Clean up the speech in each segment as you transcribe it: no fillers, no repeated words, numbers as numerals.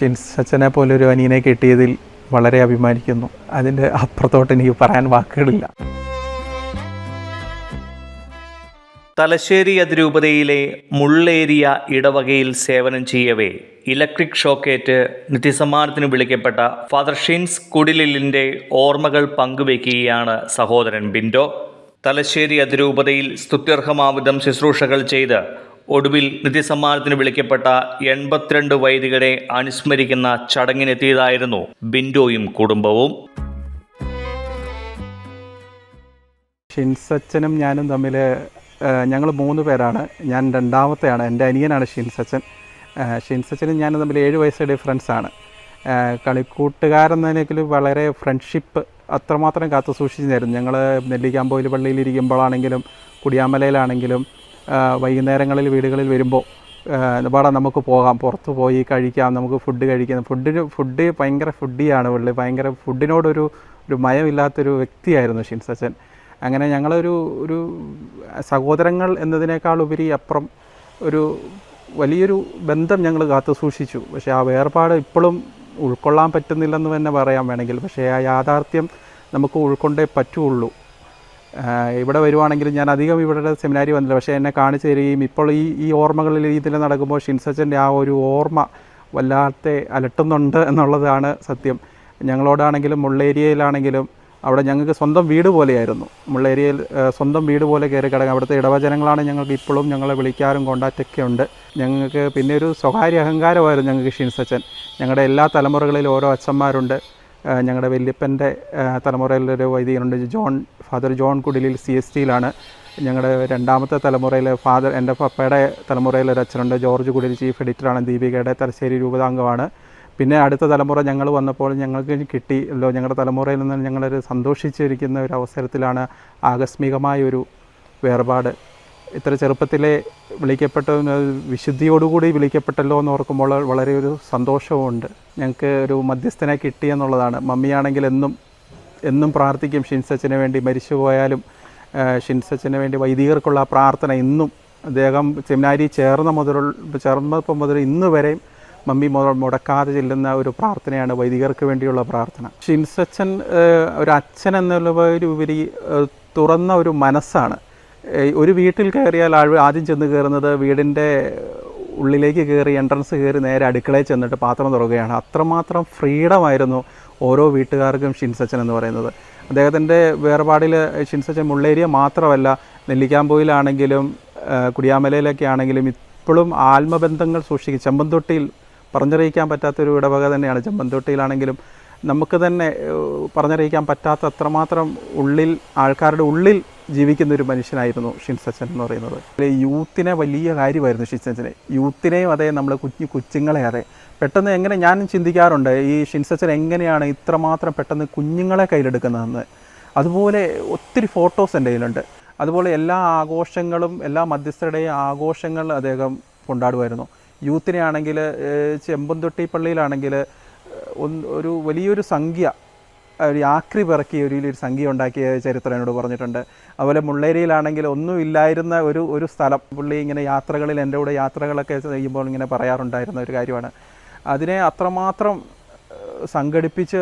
ഷിൻസ് അച്ഛനെ പോലൊരു അനിയനെ കിട്ടിയതിൽ വളരെ അഭിമാനിക്കുന്നു. അതിൻ്റെ അപ്പുറത്തോട്ട് എനിക്ക് പറയാൻ വാക്കുകളില്ല. തലശ്ശേരി അതിരൂപതയിലെ മുള്ളേരിയ ഇടവകയിൽ സേവനം ചെയ്യവേ ഇലക്ട്രിക് ഷോക്കേറ്റ് നിത്യസമ്മാനത്തിന് വിളിക്കപ്പെട്ട ഫാദർ ഷിൻസ് കുടിലിലിൻ്റെ ഓർമ്മകൾ പങ്കുവയ്ക്കുകയാണ് സഹോദരൻ ബിൻഡോ. തലശ്ശേരി അതിരൂപതയിൽ സ്തുത്യർഹമാവിധം ശുശ്രൂഷകൾ ചെയ്ത് ഒടുവിൽ നിത്യസമ്മാനത്തിന് വിളിക്കപ്പെട്ട 82 വൈദികരെ അനുസ്മരിക്കുന്ന ചടങ്ങിനെത്തിയതായിരുന്നു ബിൻഡോയും കുടുംബവും. ഷിൻസ് അച്ഛനും ഞാനും തമ്മിൽ ഞങ്ങൾ 3 പേരാണ്. ഞാൻ രണ്ടാമത്തെയാണ്. എൻ്റെ അനിയനാണ് ഷിൻസ് അച്ഛൻ. ഷിൻസ് അച്ഛനും ഞാനും തമ്മിൽ 7 വയസ്സ് ഡിഫറൻസാണ്. കളിക്കൂട്ടുകാരെന്നതിനേക്കാൾ വളരെ ഫ്രണ്ട്ഷിപ്പ് അത്രമാത്രം കാത്തു സൂക്ഷിച്ചിരുന്നു. ഞങ്ങൾ നെല്ലിക്കാമ്പൊയിൽ പള്ളിയിലിരിക്കുമ്പോഴാണെങ്കിലും കുടിയാമലയിലാണെങ്കിലും വൈകുന്നേരങ്ങളിൽ വീടുകളിൽ വരുമ്പോൾ പാടാ നമുക്ക് പോകാം, പുറത്ത് പോയി കഴിക്കാം, നമുക്ക് ഫുഡ് കഴിക്കാം. ഫുഡ് ഭയങ്കര ഫുഡിയാണ്. പുള്ളി ഭയങ്കര ഫുഡിനോടൊരു മയമില്ലാത്തൊരു വ്യക്തിയായിരുന്നു ഷിൻസ് അച്ഛൻ. അങ്ങനെ ഞങ്ങളൊരു സഹോദരങ്ങൾ എന്നതിനേക്കാൾ ഉപരി അപ്പുറം ഒരു വലിയൊരു ബന്ധം ഞങ്ങൾ കാത്തു സൂക്ഷിച്ചു. പക്ഷേ ആ വേർപാട് ഇപ്പോഴും ഉൾക്കൊള്ളാൻ പറ്റുന്നില്ലെന്ന് തന്നെ പറയാൻ വേണമെങ്കിൽ. പക്ഷേ ആ യാഥാർത്ഥ്യം നമുക്ക് ഉൾക്കൊണ്ടേ പറ്റുള്ളൂ. ഇവിടെ വരുവാണെങ്കിലും ഞാൻ അധികം ഇവിടെ സെമിനാരി വന്നില്ല, പക്ഷേ എന്നെ കാണിച്ചു തരികയും ഇപ്പോൾ ഈ ഓർമ്മകളിൽ ഇതിൽ നടക്കുമ്പോൾ ഷിൻസ് അച്ഛൻ്റെ ആ ഒരു ഓർമ്മ വല്ലാതെ അലട്ടുന്നുണ്ട് എന്നുള്ളതാണ് സത്യം. ഞങ്ങളോടാണെങ്കിലും മുള്ളേരിയയിലാണെങ്കിലും അവിടെ ഞങ്ങൾക്ക് സ്വന്തം വീട് പോലെയായിരുന്നു. മുള്ളേരിയയിൽ സ്വന്തം വീട് പോലെ കയറി കിടക്കുക. അവിടുത്തെ ഇടവജനങ്ങളാണ് ഞങ്ങൾക്ക് ഇപ്പോഴും ഞങ്ങളെ വിളിക്കാറും കോണ്ടാക്റ്റൊക്കെ ഉണ്ട്. ഞങ്ങൾക്ക് പിന്നെ ഒരു സ്വകാര്യ അഹങ്കാരമായിരുന്നു ഞങ്ങൾക്ക് ഷിൻസ് അച്ഛൻ. ഞങ്ങളുടെ എല്ലാ തലമുറകളിലും ഓരോ അച്ഛന്മാരുണ്ട്. ഞങ്ങളുടെ വല്യപ്പൻ്റെ തലമുറയിലൊരു വൈദികനുണ്ട്, ഫാദർ ജോൺ കുടിലിൽ CSTയിലാണ്. ഞങ്ങളുടെ രണ്ടാമത്തെ തലമുറയിൽ എൻ്റെ പപ്പയുടെ തലമുറയിലൊരു അച്ഛനുണ്ട്, ജോർജ് കുടിലിൽ ചീഫ് എഡിറ്ററാണ്, ദീപികയുടെ തലശ്ശേരി രൂപതാംഗമാണ്. പിന്നെ അടുത്ത തലമുറ ഞങ്ങൾ വന്നപ്പോൾ ഞങ്ങൾക്ക് കിട്ടിയല്ലോ. ഞങ്ങളുടെ തലമുറയിൽ നിന്ന് ഞങ്ങളൊരു സന്തോഷിച്ചിരിക്കുന്ന ഒരു അവസരത്തിലാണ് ആകസ്മികമായൊരു വേർപാട്. ഇത്ര ചെറുപ്പത്തിലെ വിളിക്കപ്പെട്ട വിശുദ്ധിയോടുകൂടി വിളിക്കപ്പെട്ടല്ലോ എന്ന് ഓർക്കുമ്പോൾ വളരെ ഒരു സന്തോഷവുമുണ്ട്. ഞങ്ങൾക്ക് ഒരു മധ്യസ്ഥനെ കിട്ടിയെന്നുള്ളതാണ്. മമ്മിയാണെങ്കിൽ എന്നും പ്രാർത്ഥിക്കും ഷിൻസ് അച്ഛന് വേണ്ടി. മരിച്ചു പോയാലും ഷിൻസ് അച്ഛന് വേണ്ടി വൈദികർക്കുള്ള പ്രാർത്ഥന ഇന്നും അദ്ദേഹം സെമിനാരി ചേർന്നപ്പോൾ മുതൽ ഇന്ന് വരെയും മമ്മി മുടക്കാതെ ചെല്ലുന്ന ഒരു പ്രാർത്ഥനയാണ് വൈദികർക്ക് വേണ്ടിയുള്ള പ്രാർത്ഥന. ഷിൻസ് അച്ഛൻ ഒരു അച്ഛൻ എന്നുള്ളതിലുപരി തുറന്ന ഒരു മനസ്സാണ്. ഒരു വീട്ടിൽ കയറിയാൽ ആദ്യം ചെന്ന് കയറുന്നത് വീടിൻ്റെ ഉള്ളിലേക്ക് കയറി എൻട്രൻസ് കയറി നേരെ അടുക്കളയിൽ ചെന്നിട്ട് പാത്രം തുറക്കുകയാണ്. അത്രമാത്രം ഫ്രീഡമായിരുന്നു ഓരോ വീട്ടുകാർക്കും ഷിൻസ് അച്ഛൻ എന്ന് പറയുന്നത്. അദ്ദേഹത്തിൻ്റെ വേർപാടിൽ ഷിൻസ് അച്ഛൻ മുള്ളേരിയ മാത്രമല്ല, നെല്ലിക്കാമ്പൊയിലാണെങ്കിലും കുടിയാമലയിലൊക്കെ ആണെങ്കിലും ഇപ്പോഴും ആത്മബന്ധങ്ങൾ സൂക്ഷിക്കും. ചെമ്പന്തൊട്ടിയിൽ പറഞ്ഞറിയിക്കാൻ പറ്റാത്തൊരു ഇടവക തന്നെയാണ് ചെമ്പന്തൊട്ടിയിലാണെങ്കിലും. നമുക്ക് തന്നെ പറഞ്ഞറിയിക്കാൻ പറ്റാത്ത അത്രമാത്രം ആൾക്കാരുടെ ഉള്ളിൽ ജീവിക്കുന്നൊരു മനുഷ്യനായിരുന്നു ഷിൻസ് അച്ഛൻ എന്ന് പറയുന്നത്. യൂത്തിനെ വലിയ കാര്യമായിരുന്നു ഷിൻസ് അച്ഛനെ. യൂത്തിനെയും അതെ, നമ്മൾ കൊച്ചുങ്ങളെ അതെ. പെട്ടെന്ന് എങ്ങനെ ഞാൻ ചിന്തിക്കാറുണ്ട് ഈ ഷിൻസ് അച്ഛൻ എങ്ങനെയാണ് ഇത്രമാത്രം പെട്ടെന്ന് കുഞ്ഞുങ്ങളെ കയ്യിലെടുക്കുന്നതെന്ന്. അതുപോലെ ഒത്തിരി ഫോട്ടോസ് എൻ്റെ കയ്യിലുണ്ട്. അതുപോലെ എല്ലാ ആഘോഷങ്ങളും എല്ലാ മധ്യസ്ഥരുടെയും ആഘോഷങ്ങൾ അദ്ദേഹം കൊണ്ടാടുമായിരുന്നു. യൂത്തിനെ ആണെങ്കിൽ ചെമ്പന്തൊട്ടി പള്ളിയിലാണെങ്കിൽ ഒരു വലിയൊരു സംഖ്യ, ഒരു ആക്രി പിറക്കി ഒരു സംഖ്യ ഉണ്ടാക്കിയ ചരിത്രം എന്നോട് പറഞ്ഞിട്ടുണ്ട്. അതുപോലെ മുള്ളേരിയിലാണെങ്കിൽ ഒന്നും ഇല്ലായിരുന്ന ഒരു സ്ഥലം പുള്ളി ഇങ്ങനെ യാത്രകളിൽ എൻ്റെ കൂടെ യാത്രകളൊക്കെ ചെയ്യുമ്പോൾ ഇങ്ങനെ പറയാറുണ്ടായിരുന്ന ഒരു കാര്യമാണ്. അതിനെ അത്രമാത്രം സംഘടിപ്പിച്ച്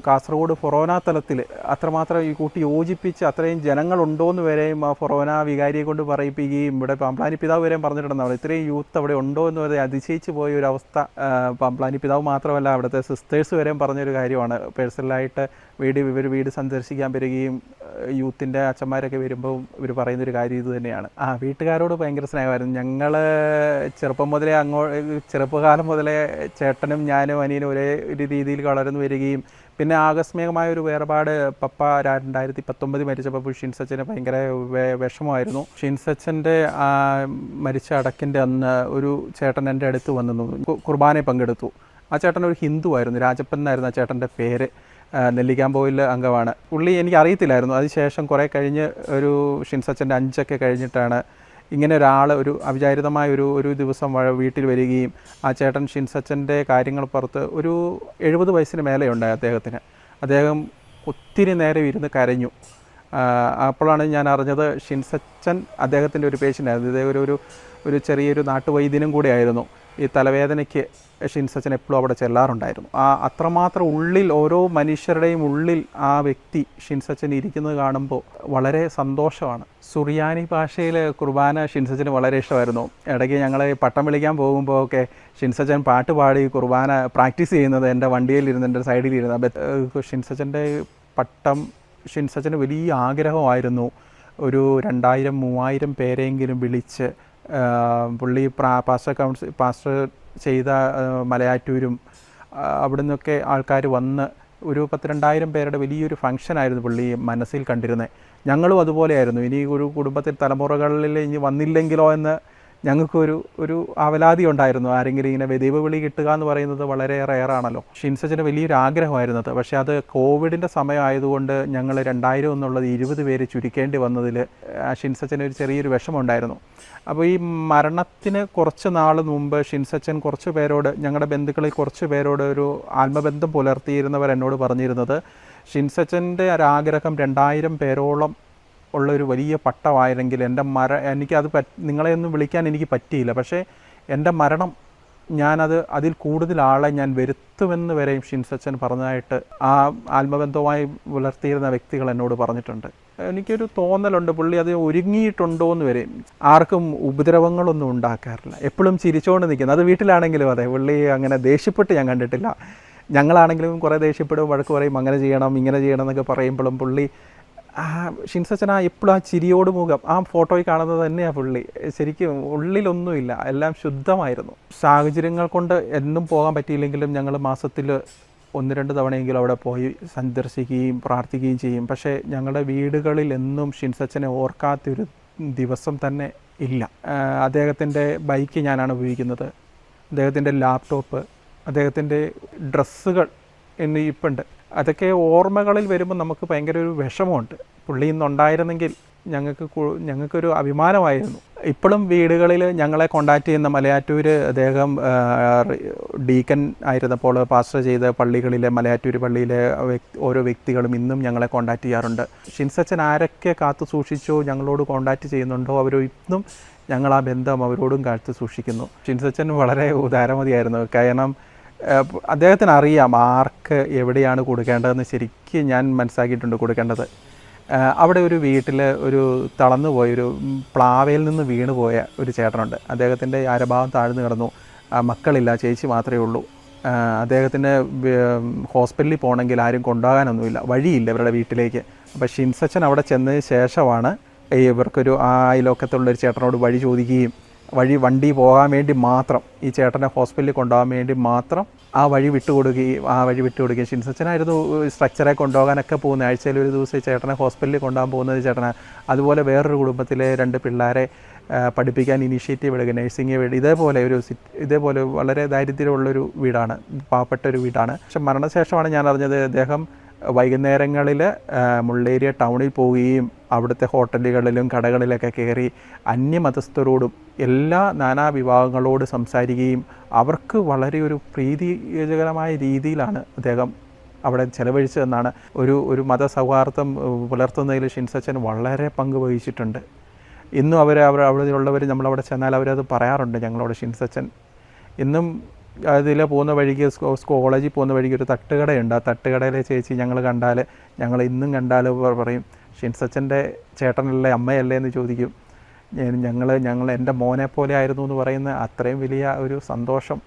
കാസർഗോഡ് ഫൊറോന തലത്തിൽ അത്രമാത്രം ഈ കൂട്ടി യോജിപ്പിച്ച് അത്രയും ജനങ്ങളുണ്ടോയെന്ന് വരെയും ആ ഫൊറോന വികാരിയെ കൊണ്ട് പറയിപ്പിക്കുകയും ഇവിടെ പാമ്പ്ലാനി പിതാവ് വരെയും പറഞ്ഞിട്ടുണ്ടെന്നാണ്. ഇത്രയും യൂത്ത് അവിടെ ഉണ്ടോ എന്ന് വരെ അതിശയിച്ച് പോയ ഒരു അവസ്ഥ പാമ്പ്ലാനി പിതാവ് മാത്രമല്ല അവിടുത്തെ സിസ്റ്റേഴ്സ് വരെയും പറഞ്ഞൊരു കാര്യമാണ്. പേഴ്സണലായിട്ട് വീട് സന്ദർശിക്കാൻ വരികയും യൂത്തിൻ്റെ അച്ഛന്മാരൊക്കെ വരുമ്പോൾ ഇവർ പറയുന്നൊരു കാര്യം ഇത് തന്നെയാണ്. വീട്ടുകാരോട് ഭയങ്കര സ്നേഹമായിരുന്നു. ഞങ്ങൾ ചെറുപ്പകാലം മുതലേ ചേട്ടനും ഞാനും അനിയനും ഒരേ ഒരു രീതിയിൽ വളർന്നു വരികയും പിന്നെ ആകസ്മികമായൊരു വേർപാട് പപ്പ 2019 മരിച്ചപ്പോൾ ഷിൻസ് അച്ഛന് ഭയങ്കര വിഷമമായിരുന്നു. ഷിൻസ് അച്ഛൻ്റെ മരിച്ച അടക്കിൻ്റെ അന്ന് ഒരു ചേട്ടൻ എൻ്റെ അടുത്ത് വന്നു കുർബാനയിൽ പങ്കെടുത്തു. ആ ചേട്ടൻ ഒരു ഹിന്ദു ആയിരുന്നു, രാജപ്പൻ എന്നായിരുന്നു ആ ചേട്ടൻ്റെ പേര്. നെല്ലിക്കാമ്പൊയിൽ അംഗമാണ്. പുള്ളി എനിക്ക് അറിയത്തില്ലായിരുന്നു. അതിനുശേഷം കുറേ കഴിഞ്ഞ് ഒരു ഷിൻസ് അച്ഛൻ്റെ 5 കഴിഞ്ഞിട്ടാണ് ഇങ്ങനെ ഒരു അവിചാരിതമായ ഒരു ദിവസം വീട്ടിൽ വരികയും ആ ചേട്ടൻ ഷിൻസ് അച്ഛൻ്റെ കാര്യങ്ങൾ പുറത്ത് ഒരു 70 വയസ്സിന് മേലെയുണ്ടായി അദ്ദേഹത്തിന്. അദ്ദേഹം ഒത്തിരി നേരം ഇരുന്ന് കരഞ്ഞു. അപ്പോഴാണ് ഞാൻ അറിഞ്ഞത് ഷിൻസ് അച്ഛൻ അദ്ദേഹത്തിൻ്റെ ഒരു പേഷ്യൻ്റായിരുന്നു. ഇതേ ഒരു ചെറിയൊരു നാട്ടുവൈദ്യനും കൂടെ ആയിരുന്നു. ഈ തലവേദനയ്ക്ക് ഷിൻസച്ചൻ എപ്പോഴും അവിടെ ചെല്ലാറുണ്ടായിരുന്നു. അത്രമാത്രം ഉള്ളിൽ ഓരോ മനുഷ്യരുടെയും ഉള്ളിൽ ആ വ്യക്തി ഷിൻസച്ചൻ ഇരിക്കുന്നത് കാണുമ്പോൾ വളരെ സന്തോഷമാണ്. സുറിയാനി ഭാഷയിൽ കുർബാന ഷിൻസച്ചന് വളരെ ഇഷ്ടമായിരുന്നു. ഇടയ്ക്ക് ഞങ്ങൾ പട്ടം വിളിക്കാൻ പോകുമ്പോൾ ഒക്കെ ഷിൻസച്ചൻ പാട്ട് പാടി കുർബാന പ്രാക്ടീസ് ചെയ്യുന്നത് എൻ്റെ വണ്ടിയിലിരുന്ന് എൻ്റെ സൈഡിലിരുന്ന്. ഷിൻസച്ചൻ്റെ പട്ടം ഷിൻസച്ചന് വലിയ ആഗ്രഹമായിരുന്നു. ഒരു 2000-3000 പേരെങ്കിലും വിളിച്ച് പുള്ളി പാസ്റ്റർ ചെയ്ത മലയാറ്റൂരും അവിടെ നിന്നൊക്കെ ആൾക്കാർ വന്ന് ഒരു 10,000-2000 പേരുടെ വലിയൊരു ഫംഗ്ഷനായിരുന്നു പുള്ളി മനസ്സിൽ കണ്ടിരുന്നത്. ഞങ്ങളും അതുപോലെയായിരുന്നു. ഇനി ഒരു കുടുംബത്തിൽ തലമുറകളിൽ ഇനി വന്നില്ലെങ്കിലോ എന്ന് ഞങ്ങൾക്കൊരു അവലാതി ഉണ്ടായിരുന്നു. ആരെങ്കിലും ഇങ്ങനെ ദൈവ വിളി കിട്ടുക എന്ന് പറയുന്നത് വളരെ റെയറാണല്ലോ. ഷിൻസച്ചന് വലിയൊരു ആഗ്രഹമായിരുന്നത്. പക്ഷേ അത് കോവിഡിൻ്റെ സമയമായതുകൊണ്ട് ഞങ്ങൾ 2000 എന്നുള്ളത് 20 പേര് ചുരുക്കേണ്ടി വന്നതിൽ ഷിൻസച്ചന് ഒരു ചെറിയൊരു വിഷമമുണ്ടായിരുന്നു. അപ്പോൾ ഈ മരണത്തിന് കുറച്ച് നാൾ മുമ്പ് ഷിൻസച്ചൻ കുറച്ച് പേരോട്, ഞങ്ങളുടെ ബന്ധുക്കളിൽ കുറച്ച് പേരോട് ഒരു ആത്മബന്ധം പുലർത്തിയിരുന്നവർ എന്നോട് പറഞ്ഞിരുന്നത് ഷിൻസച്ചൻ്റെ ഒരാഗ്രഹം 2000 പേരോളം ഉള്ളൊരു വലിയ പട്ടമായിരുന്നെങ്കിൽ എനിക്കത് നിങ്ങളെയൊന്നും വിളിക്കാൻ എനിക്ക് പറ്റിയില്ല. പക്ഷേ എൻ്റെ മരണം അതിൽ കൂടുതൽ ആളെ ഞാൻ വരുത്തുമെന്ന് വരെയും ഷിൻസച്ചൻ പറഞ്ഞതായിട്ട് ആ ആത്മബന്ധവുമായി പുലർത്തിയിരുന്ന വ്യക്തികൾ എന്നോട് പറഞ്ഞിട്ടുണ്ട്. എനിക്കൊരു തോന്നലുണ്ട് പുള്ളി അത് ഒരുങ്ങിയിട്ടുണ്ടോ എന്ന് വരെ. ആർക്കും ഉപദ്രവങ്ങളൊന്നും ഉണ്ടാക്കാറില്ല, എപ്പോഴും ചിരിച്ചുകൊണ്ട് നിൽക്കുന്നത്. അത് വീട്ടിലാണെങ്കിലും അതെ, പുള്ളി അങ്ങനെ ദേഷ്യപ്പെട്ട് ഞാൻ കണ്ടിട്ടില്ല. ഞങ്ങളാണെങ്കിലും കുറേ ദേഷ്യപ്പെടും, വഴക്ക് പറയും, അങ്ങനെ ചെയ്യണം ഇങ്ങനെ ചെയ്യണം എന്നൊക്കെ പറയുമ്പോഴും പുള്ളി ഷിൻസച്ചൻ എപ്പോഴും ആ ചിരിയോട് മുഖം, ആ ഫോട്ടോയിൽ കാണുന്നത് തന്നെയാണ് പുള്ളി. ശരിക്കും ഉള്ളിലൊന്നുമില്ല, എല്ലാം ശുദ്ധമായിരുന്നു. സാഹചര്യങ്ങൾ കൊണ്ട് എന്നും പോകാൻ പറ്റിയില്ലെങ്കിലും ഞങ്ങൾ മാസത്തിൽ 1-2 തവണയെങ്കിലും അവിടെ പോയി സന്ദർശിക്കുകയും പ്രാർത്ഥിക്കുകയും ചെയ്യും. പക്ഷേ ഞങ്ങളുടെ വീടുകളിൽ എന്നും ഷിൻസച്ചനെ ഓർക്കാത്തൊരു ദിവസം തന്നെ ഇല്ല. അദ്ദേഹത്തിൻ്റെ ബൈക്ക് ഞാനാണ് ഉപയോഗിക്കുന്നത്, അദ്ദേഹത്തിൻ്റെ ലാപ്ടോപ്പ്, അദ്ദേഹത്തിൻ്റെ ഡ്രസ്സുകൾ ഇപ്പുണ്ട്. അതൊക്കെ ഓർമ്മകളിൽ വരുമ്പോൾ നമുക്ക് ഭയങ്കര ഒരു വിഷമമുണ്ട്. പുള്ളി ഇന്നുണ്ടായിരുന്നെങ്കിൽ ഞങ്ങൾക്കൊരു അഭിമാനമായിരുന്നു. ഇപ്പോഴും വീടുകളിൽ ഞങ്ങളെ കോണ്ടാക്ട് ചെയ്യുന്ന മലയാറ്റൂർ അദ്ദേഹം ഡീക്കൻ ആയിരുന്നപ്പോൾ പാസ്റ്റർ ചെയ്ത പള്ളികളിലെ മലയാറ്റൂർ പള്ളിയിലെ ഓരോ വ്യക്തികളും ഇന്നും ഞങ്ങളെ കോണ്ടാക്ട് ചെയ്യാറുണ്ട്. ഷിൻസച്ചൻ ആരൊക്കെ കാത്തു സൂക്ഷിച്ചോ ഞങ്ങളോട് കോണ്ടാക്ട് ചെയ്യുന്നുണ്ടോ അവർ ഇന്നും ഞങ്ങൾ ആ ബന്ധം അവരോടും കാത്തു സൂക്ഷിക്കുന്നു. ഷിൻസച്ചൻ വളരെ ഉദാരമതിയായിരുന്നു. കാരണം അദ്ദേഹത്തിന് അറിയാം ആർക്ക് എവിടെയാണ് കൊടുക്കേണ്ടതെന്ന് ശരിക്കും ഞാൻ മനസ്സിലാക്കിയിട്ടുണ്ട് കൊടുക്കേണ്ടത്. അവിടെ ഒരു വീട്ടിൽ ഒരു തളർന്നു പോയൊരു പ്ലാവയിൽ നിന്ന് വീണ് പോയ ഒരു ചേട്ടനുണ്ട്. അദ്ദേഹത്തിൻ്റെ അരഭാഗം താഴ്ന്നു കിടന്നു, മക്കളില്ല, ചേച്ചി മാത്രമേ ഉള്ളൂ. അദ്ദേഹത്തിന് ഹോസ്പിറ്റലിൽ പോകണമെങ്കിൽ ആരും കൊണ്ടുപോകാനൊന്നുമില്ല, വഴിയില്ല ഇവരുടെ വീട്ടിലേക്ക്. അപ്പോൾ ഷിൻസച്ചൻ അവിടെ ചെന്നതിന് ശേഷമാണ് ഇവർക്കൊരു അയൽവക്കത്തുള്ളൊരു ചേട്ടനോട് വഴി ചോദിക്കുകയും വണ്ടി പോകാൻ വേണ്ടി മാത്രം, ഈ ചേട്ടനെ ഹോസ്പിറ്റലിൽ കൊണ്ടുപോകാൻ വേണ്ടി മാത്രം ആ വഴി വിട്ടുകൊടുക്കുകയും ഷിൻസച്ചനായിരുന്നു സ്ട്രക്ചറെ കൊണ്ടുപോകാനൊക്കെ പോകുന്നത്. ആഴ്ചയിൽ ഒരു ദിവസം ചേട്ടനെ ഹോസ്പിറ്റലിൽ കൊണ്ടുപോകാൻ പോകുന്നത് ചേട്ടനെ. അതുപോലെ വേറൊരു കുടുംബത്തിലെ 2 പിള്ളേരെ പഠിപ്പിക്കാൻ ഇനീഷ്യേറ്റീവ് എടുക്കുക, നഴ്സിംഗ് വീട്. ഇതേപോലെ വളരെ ദാരിദ്ര്യമുള്ളൊരു വീടാണ്, പാവപ്പെട്ട ഒരു വീടാണ്. പക്ഷെ മരണശേഷമാണ് ഞാൻ അറിഞ്ഞത് അദ്ദേഹം വൈകുന്നേരങ്ങളിൽ മുള്ളേരിയ ടൗണിൽ പോവുകയും അവിടുത്തെ ഹോട്ടലുകളിലും കടകളിലൊക്കെ കയറി അന്യമതസ്ഥരോടും എല്ലാ നാനാവിഭാഗങ്ങളോട് സംസാരിക്കുകയും അവർക്ക് വളരെ ഒരു പ്രീതികരമായ രീതിയിലാണ് അദ്ദേഹം അവിടെ ചെലവഴിച്ചതെന്നാണ്. ഒരു മതസൗഹാർദ്ദം പുലർത്തുന്നതിൽ ഷിൻസച്ചൻ വളരെ പങ്ക് വഹിച്ചിട്ടുണ്ട്. ഇന്നും അവിടെയുള്ളവർ നമ്മളവിടെ ചെന്നാൽ അവരത് പറയാറുണ്ട് ഞങ്ങളോട്. ഷിൻസച്ചൻ ഇന്നും അതിൽ പോകുന്ന വഴിക്ക് കോളേജിൽ പോകുന്ന വഴിക്ക് ഒരു തട്ടുകടയുണ്ട്. ആ തട്ടുകടയിലെ ചേച്ചി ഞങ്ങൾ ഇന്നും കണ്ടാൽ പറയും, ഷിൻസച്ചൻ്റെ ചേട്ടനല്ലേ അമ്മയല്ലേ എന്ന് ചോദിക്കും. ഞങ്ങൾ എൻ്റെ മോനെ പോലെ ആയിരുന്നു എന്ന് പറയുന്ന അത്രയും വലിയ ഒരു സന്തോഷം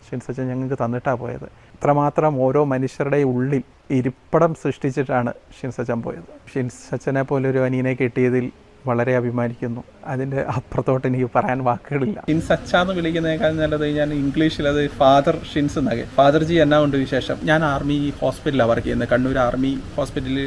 ഷിൻസച്ചൻ ഞങ്ങൾക്ക് തന്നിട്ടാണ് പോയത്. അത്രമാത്രം ഓരോ മനുഷ്യരുടെ ഉള്ളിൽ ഇരിപ്പിടം സൃഷ്ടിച്ചിട്ടാണ് ഷിൻസച്ചൻ പോയത്. ഷിൻസച്ചനെ പോലെ ഒരു അനിയനെ കിട്ടിയതിൽ വളരെ അഭിമാനിക്കുന്നു. അതിൻ്റെ അപ്പുറത്തോട്ട് എനിക്ക് പറയാൻ വാക്കുകളില്ല. ഷിൻസച്ച എന്ന് വിളിക്കുന്നതിനേക്കാൾ നല്ലത് ഞാൻ ഇംഗ്ലീഷിൽ അത് ഫാദർ ഷിൻസ് എന്നാകെ. ഫാദർ ജി എന്നാ ഉണ്ട് വിശേഷം? ഞാൻ ആർമി ഹോസ്പിറ്റലാണ് വർക്ക് ചെയ്യുന്നത്, കണ്ണൂർ ആർമി ഹോസ്പിറ്റലിൽ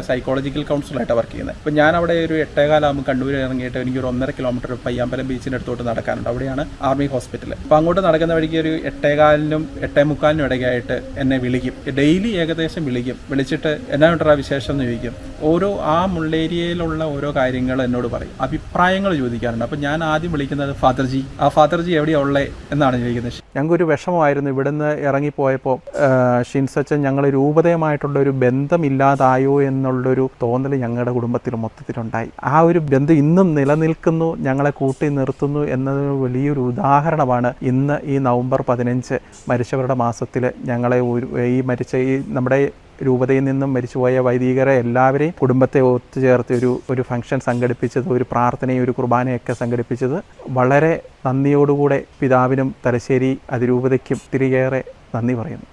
സൈക്കോളജിക്കൽ കൗൺസിലായിട്ടാണ് വർക്ക് ചെയ്യുന്നത്. അപ്പോൾ ഞാൻ അവിടെ ഒരു 8:15 കണ്ണൂർ ഇറങ്ങിയിട്ട് എനിക്കൊരു 1.5 കിലോമീറ്റർ പയ്യാമ്പലം ബീച്ചിൻ്റെ അടുത്തോട്ട് നടക്കാനുണ്ട്. അവിടെയാണ് ആർമി ഹോസ്പിറ്റൽ. അപ്പോൾ അങ്ങോട്ട് നടക്കുന്ന വഴിക്ക് ഒരു 8:15-നും 8:45-നും ഇടയ്ക്കായിട്ട് എന്നെ വിളിക്കും. ഡെയിലി ഏകദേശം വിളിച്ചിട്ട് എന്നാ ഉണ്ടാ വിശേഷം എന്ന് ചോദിക്കും. ആ മുള്ളേരിയയിലുള്ള ഓരോ കാര്യങ്ങൾ എന്നോട് പറയും, അഭിപ്രായങ്ങൾ ചോദിക്കാറുണ്ട്. അപ്പോൾ ഞാൻ ആദ്യം വിളിക്കുന്നത് ഫാദർജി, ആ ഫാദർജി എവിടെയാണ് ഉള്ളത് എന്നാണ് ചോദിക്കുന്നത്. ഞങ്ങൾക്കൊരു വിഷമമായിരുന്നു ഇവിടുന്ന് ഇറങ്ങിപ്പോയപ്പോൾ ഷിൻസച്ചൻ ഞങ്ങൾ രൂപതയുമായിട്ടുള്ള ഒരു ബന്ധമില്ലാതായോ എന്നുള്ളൊരു തോന്നൽ ഞങ്ങളുടെ കുടുംബത്തിൽ മൊത്തത്തിലുണ്ടായി. ആ ഒരു ബന്ധം ഇന്നും നിലനിൽക്കുന്നു, ഞങ്ങളെ കൂട്ടി നിർത്തുന്നു എന്നതൊരു വലിയൊരു ഉദാഹരണമാണ് ഇന്ന് ഈ നവംബർ 15 മരിച്ചവരുടെ മാസത്തിൽ ഞങ്ങളെ ഈ നമ്മുടെ രൂപതയിൽ നിന്നും മരിച്ചുപോയ വൈദികരെ എല്ലാവരെയും കുടുംബത്തെ ഒത്തുചേർത്ത് ഒരു ഫംഗ്ഷൻ സംഘടിപ്പിച്ചത്, ഒരു പ്രാർത്ഥനയും ഒരു കുർബാനയൊക്കെ സംഘടിപ്പിച്ചത് വളരെ നന്ദിയോടുകൂടെ പിതാവിനും തലശ്ശേരി അതിരൂപതയ്ക്കും തിരികേറെ നന്ദി പറയുന്നു.